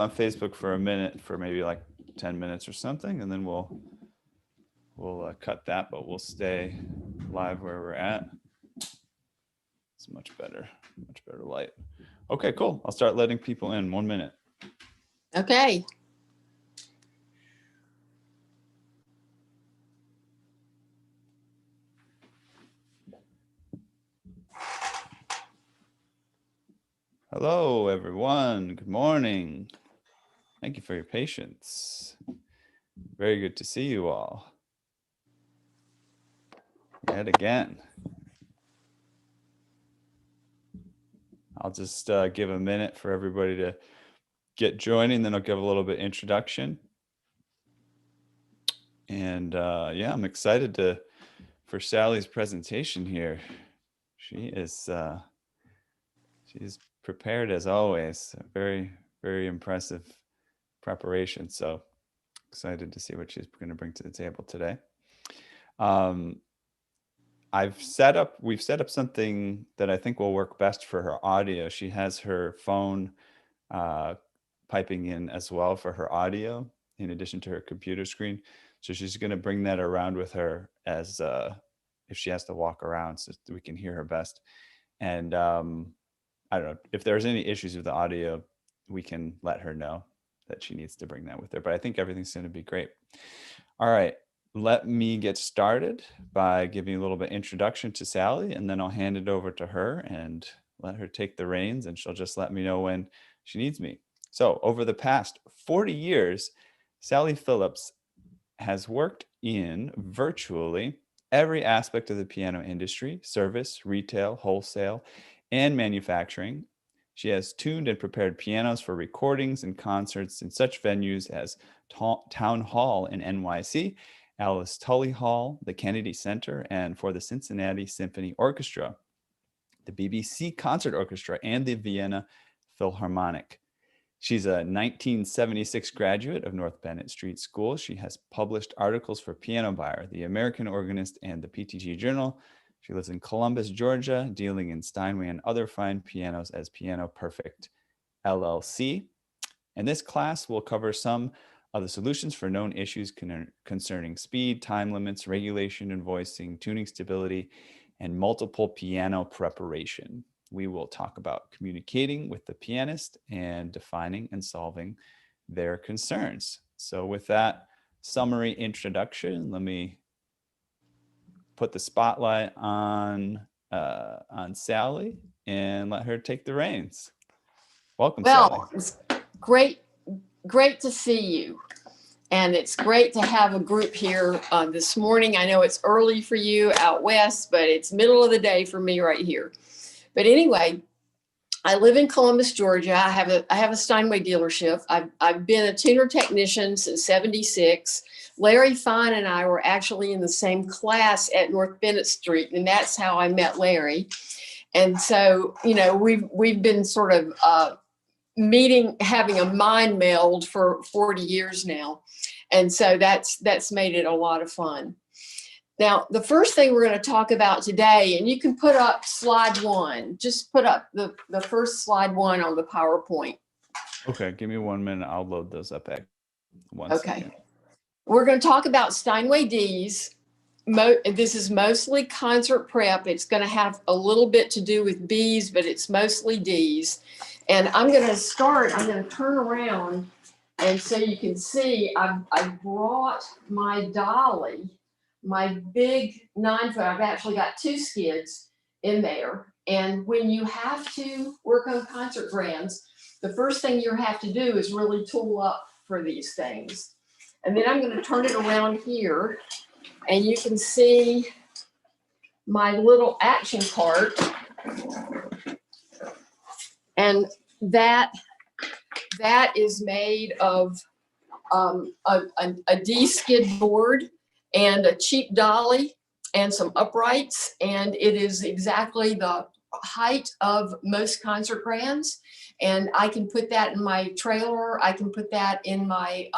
on Facebook for a minute, for maybe like 10 minutes or something, and then we'll cut that, but we'll stay live where we're at. It's much better light. Okay, cool. I'll start letting people in. 1 minute. Okay. Hello, everyone. Good morning. Thank you for your patience. Very good to see you all. Yet again. I'll just give a minute for everybody to get joining, then I'll give a little bit introduction. And yeah, I'm excited for Sally's presentation here. She's prepared as always. Very, very impressive preparation. So excited to see what she's going to bring to the table today. We've set up something that I think will work best for her audio. She has her phone piping in as well for her audio, in addition to her computer screen. So she's going to bring that around with her as if she has to walk around, so we can hear her best. And I don't know if there's any issues with the audio, we can let her know that she needs to bring that with her. But I think everything's going to be great. All right. Let me get started by giving a little bit introduction to Sally, and then I'll hand it over to her and let her take the reins, and she'll just let me know when she needs me. So over the past 40 years, Sally Phillips has worked in virtually every aspect of the piano industry: service, retail, wholesale, and manufacturing. She has tuned and prepared pianos for recordings and concerts in such venues as Town Hall in NYC, Alice Tully Hall, the Kennedy Center, and for the Cincinnati Symphony Orchestra, the BBC Concert Orchestra, and the Vienna Philharmonic. She's a 1976 graduate of North Bennett Street School. She has published articles for Piano Buyer, the American Organist, and the PTG Journal. She lives in Columbus, Georgia, dealing in Steinway and other fine pianos as Piano Perfect LLC. And this class will cover some of the solutions for known issues concerning speed, time limits, regulation and voicing, tuning stability, and multiple piano preparation. We will talk about communicating with the pianist and defining and solving their concerns. So with that summary introduction, let me put the spotlight on Sally and let her take the reins. Welcome, Sally. It's great to see you. And it's great to have a group here this morning. I know it's early for you out west, but it's middle of the day for me right here. But anyway, I live in Columbus, Georgia. I have a Steinway dealership. I've been a tuner technician since '76. Larry Fine and I were actually in the same class at North Bennett Street, and that's how I met Larry. And so, you know, we've been sort of having a mind meld for 40 years now. And so that's made it a lot of fun. Now, the first thing we're going to talk about today, and you can put up slide one, just put up the first slide one on the PowerPoint. Okay, give me 1 minute. I'll load those up at one second. We're going to talk about Steinway Ds. This is mostly concert prep. It's going to have a little bit to do with Bs, but it's mostly Ds. And I'm going to turn around, and so you can see I brought my dolly, my big 9-foot. I've actually got 2 skids in there. And when you have to work on concert grands, the first thing you have to do is really tool up for these things. And then I'm going to turn it around here, and you can see my little action cart. And that is made of a D-skid board and a cheap dolly and some uprights. And it is exactly the height of most concert grands. And I can put that in my trailer. I can put that in my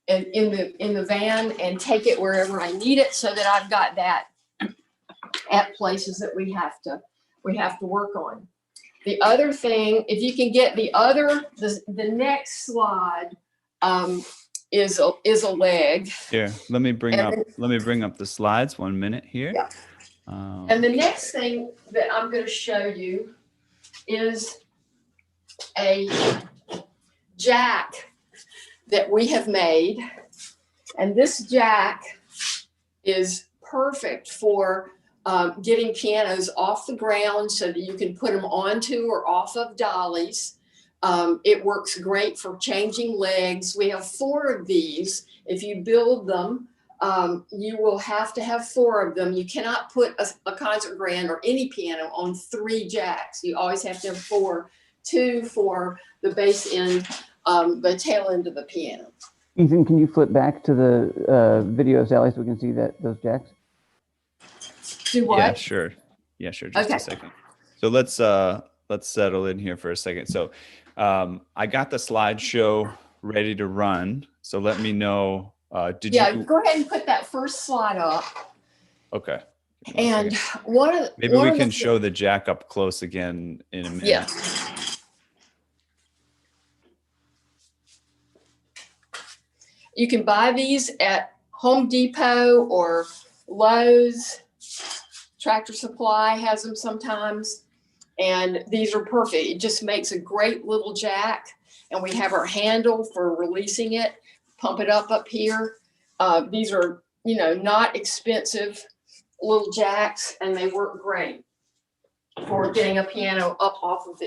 in the van and take it wherever I need it, so that I've got that at places that we have to work on. The other thing, if you can get the next slide, is a leg. Here, let me bring And up then, the slides 1 minute here. yeah. And the next thing that I'm going to show you is a jack that we have made. And this jack is perfect for getting pianos off the ground so that you can put them onto or off of dollies. It works great for changing legs. We have 4 of these. If you build them, you will have to have 4 of them. You cannot put a concert grand or any piano on 3 jacks. You always have to have 4, 2 for the bass end, the tail end of the piano. Ethan, can you flip back to the video, Sally, so we can see those jacks? Do what? Yeah, sure. Yeah, sure. Just a second. So let's settle in here for a second. So I got the slideshow ready to run. So let me know. Go ahead and put that first slide up. Okay. And maybe we can show the jack up close again in a minute. Yeah. You can buy these at Home Depot or Lowe's. Tractor Supply has them sometimes. And these are perfect. It just makes a great little jack. And we have our handle for releasing it. Pump it up here. These are, not expensive little jacks, and they work great for getting a piano up off of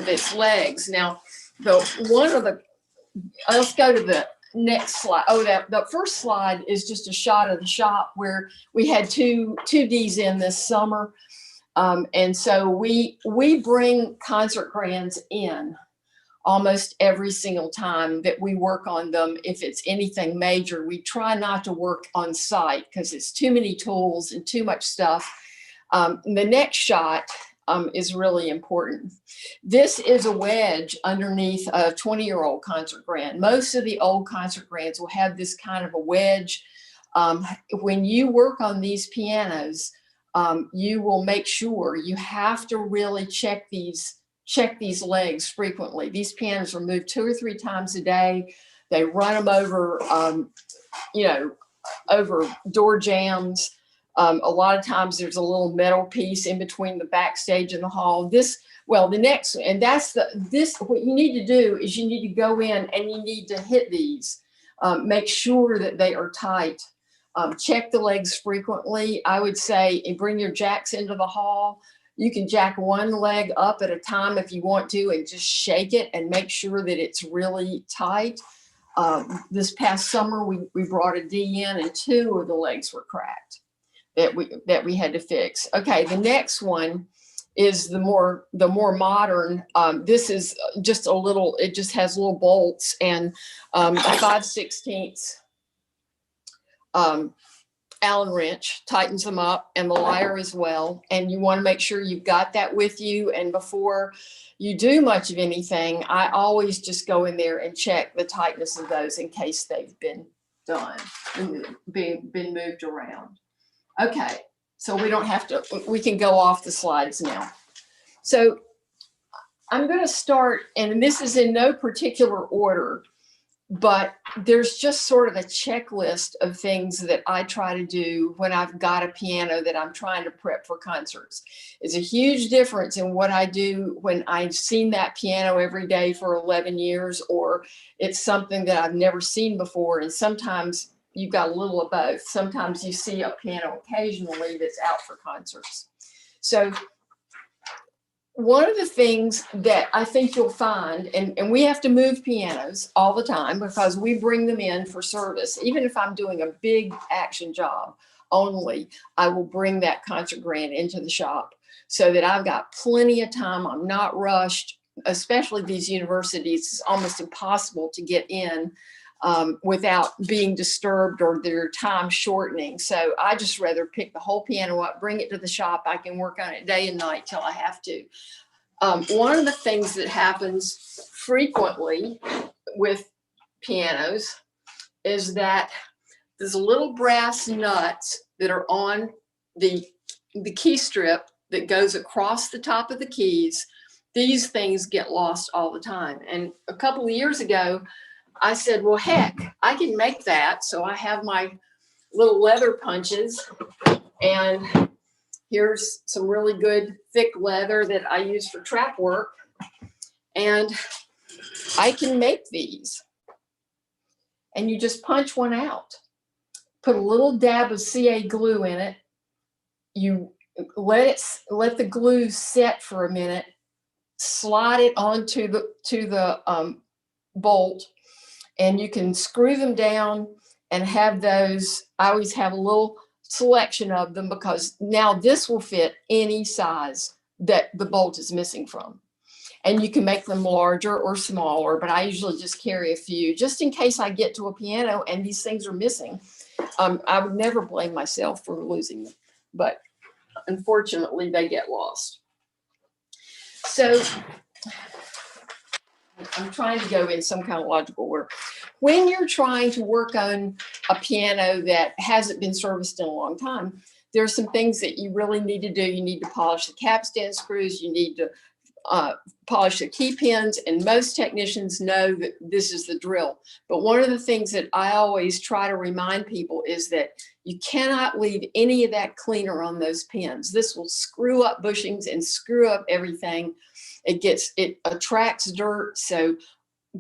its legs. Now, let's go to the next slide. Oh, the first slide is just a shot of the shop where we had two Ds in this summer. And so we bring concert grands in almost every single time that we work on them. If it's anything major, we try not to work on site because it's too many tools and too much stuff. The next shot is really important. This is a wedge underneath a 20-year-old concert grand. Most of the old concert grands will have this kind of a wedge. When you work on these pianos, you will make sure you have to really check these legs frequently. These pianos are moved 2 or 3 times a day. They run them over, over door jams. A lot of times there's a little metal piece in between the backstage and the hall. What you need to do is you need to go in and you need to hit these, make sure that they are tight. Check the legs frequently. I would say, and bring your jacks into the hall. You can jack one leg up at a time if you want to and just shake it and make sure that it's really tight. This past summer, we brought a D in and 2 of the legs were cracked that we had to fix. Okay, the next one is the more modern. This is just it just has little bolts and a 5/16 Allen wrench tightens them up, and the lyre as well. And you want to make sure you've got that with you. And before you do much of anything, I always just go in there and check the tightness of those in case they've been done and been moved around. Okay, so we can go off the slides now. So I'm going to start, and this is in no particular order, but there's just sort of a checklist of things that I try to do when I've got a piano that I'm trying to prep for concerts. It's a huge difference in what I do when I've seen that piano every day for 11 years, or it's something that I've never seen before. And sometimes you've got a little of both. Sometimes you see a piano occasionally that's out for concerts. So one of the things that I think you'll find, and we have to move pianos all the time because we bring them in for service. Even if I'm doing a big action job only, I will bring that concert grand into the shop so that I've got plenty of time. I'm not rushed, especially these universities. It's almost impossible to get in without being disturbed or their time shortening. So I just rather pick the whole piano up, bring it to the shop. I can work on it day and night till I have to. One of the things that happens frequently with pianos is that there's little brass nuts that are on the key strip that goes across the top of the keys these things get lost all the time. And a couple of years ago, I said, well, heck, I can make that. So I have my little leather punches, and here's some really good thick leather that I use for trap work. And I can make these. And you just punch one out. Put a little dab of CA glue in it. You let the glue set for a minute. Slide it onto the bolt, and you can screw them down and have those. I always have a little selection of them because now this will fit any size that the bolt is missing from. And you can make them larger or smaller, but I usually just carry a few just in case I get to a piano and these things are missing. I would never blame myself for losing them, but unfortunately they get lost. So I'm trying to go in some kind of logical order. When you're trying to work on a piano that hasn't been serviced in a long time, there are some things that you really need to do. You need to polish the capstan screws. You need to polish the key pins, and most technicians know that this is the drill. But one of the things that I always try to remind people is that you cannot leave any of that cleaner on those pins. This will screw up bushings and screw up everything. It attracts dirt. So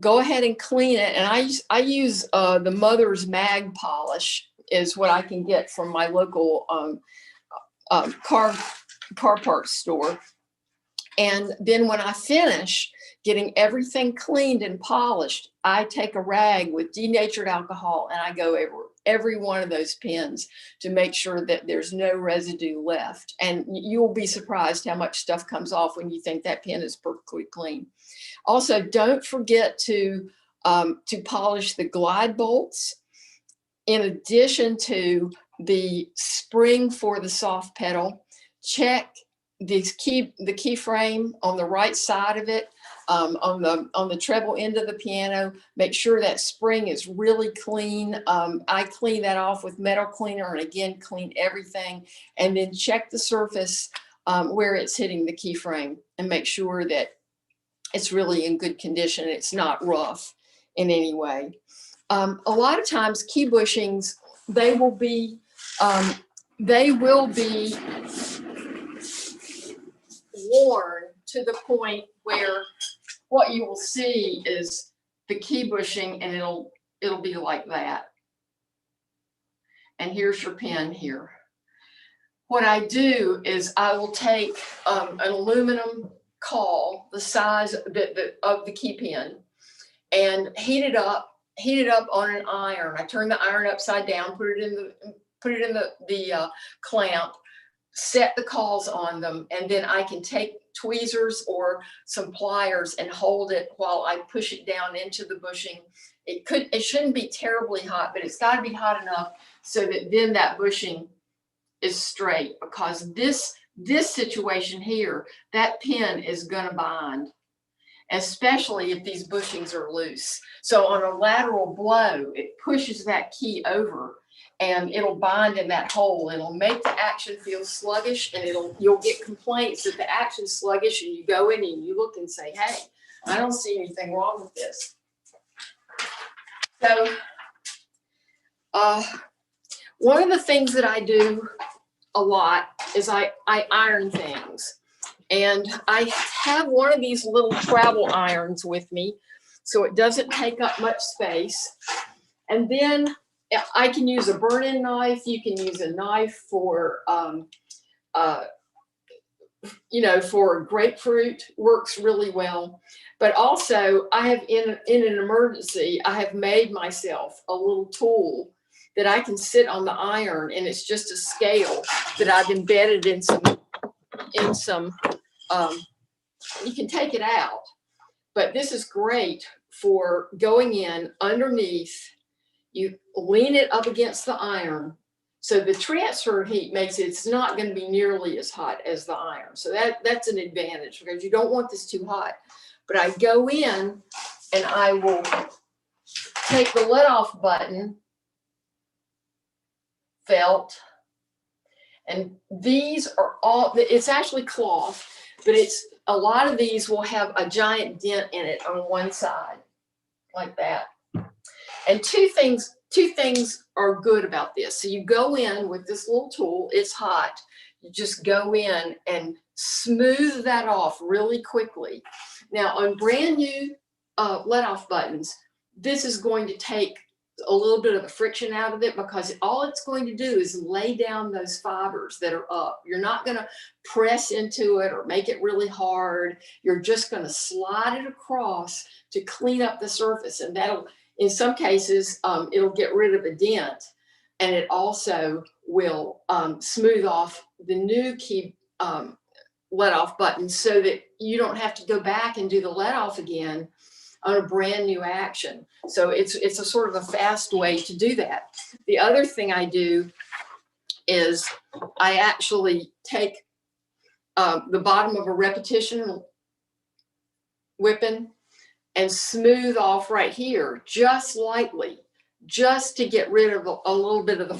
go ahead and clean it. And I use the Mother's Mag polish is what I can get from my local car parts store. And then when I finish getting everything cleaned and polished, I take a rag with denatured alcohol and I go over every one of those pins to make sure that there's no residue left. And you'll be surprised how much stuff comes off when you think that pin is perfectly clean. Also, don't forget to polish the glide bolts in addition to the spring for the soft pedal. Check the key frame on the right side of it, on the treble end of the piano. Make sure that spring is really clean. I clean that off with metal cleaner, and again, clean everything. And then check the surface where it's hitting the key frame and make sure that it's really in good condition. It's not rough in any way. A lot of times key bushings, they will be worn to the point where what you will see is the key bushing, and it'll be like that. And here's your pin here. What I do is I will take an aluminum caul, the size of the key pin, and heat it up on an iron. I turn the iron upside down, put it in the clamp, set the cauls on them, and then I can take tweezers or some pliers and hold it while I push it down into the bushing. It shouldn't be terribly hot, but it's got to be hot enough so that then that bushing is straight, because this situation here, that pin is going to bind, especially if these bushings are loose. So on a lateral blow, it pushes that key over and it'll bind in that hole. It'll make the action feel sluggish, and you'll get complaints that the action's sluggish, and you go in and you look and say, hey, I don't see anything wrong with this. So one of the things that I do a lot is I iron things. And I have one of these little travel irons with me, so it doesn't take up much space. And then I can use a burn-in knife. You can use a knife for, for grapefruit, works really well. But also, I have in an emergency, I have made myself a little tool that I can sit on the iron, and it's just a scale that I've embedded in some. You can take it out, but this is great for going in underneath. You lean it up against the iron, so the transfer heat makes it's not going to be nearly as hot as the iron. So that's an advantage, because you don't want this too hot. But I go in and I will take the let off button, felt, and these are all, it's actually cloth, but it's a lot of these will have a giant dent in it on one side, like that. And two things are good about this. So you go in with this little tool, it's hot. You just go in and smooth that off really quickly. Now on brand new let-off buttons, this is going to take a little bit of the friction out of it, because all it's going to do is lay down those fibers that are up. You're not going to press into it or make it really hard. You're just going to slide it across to clean up the surface, and that'll, in some cases, it'll get rid of a dent, and it also will smooth off the new key let-off button, so that you don't have to go back and do the let-off again on a brand new action. So it's a sort of a fast way to do that. The other thing I do is I actually take the bottom of a repetition whipping and smooth off right here, just lightly, just to get rid of a little bit of the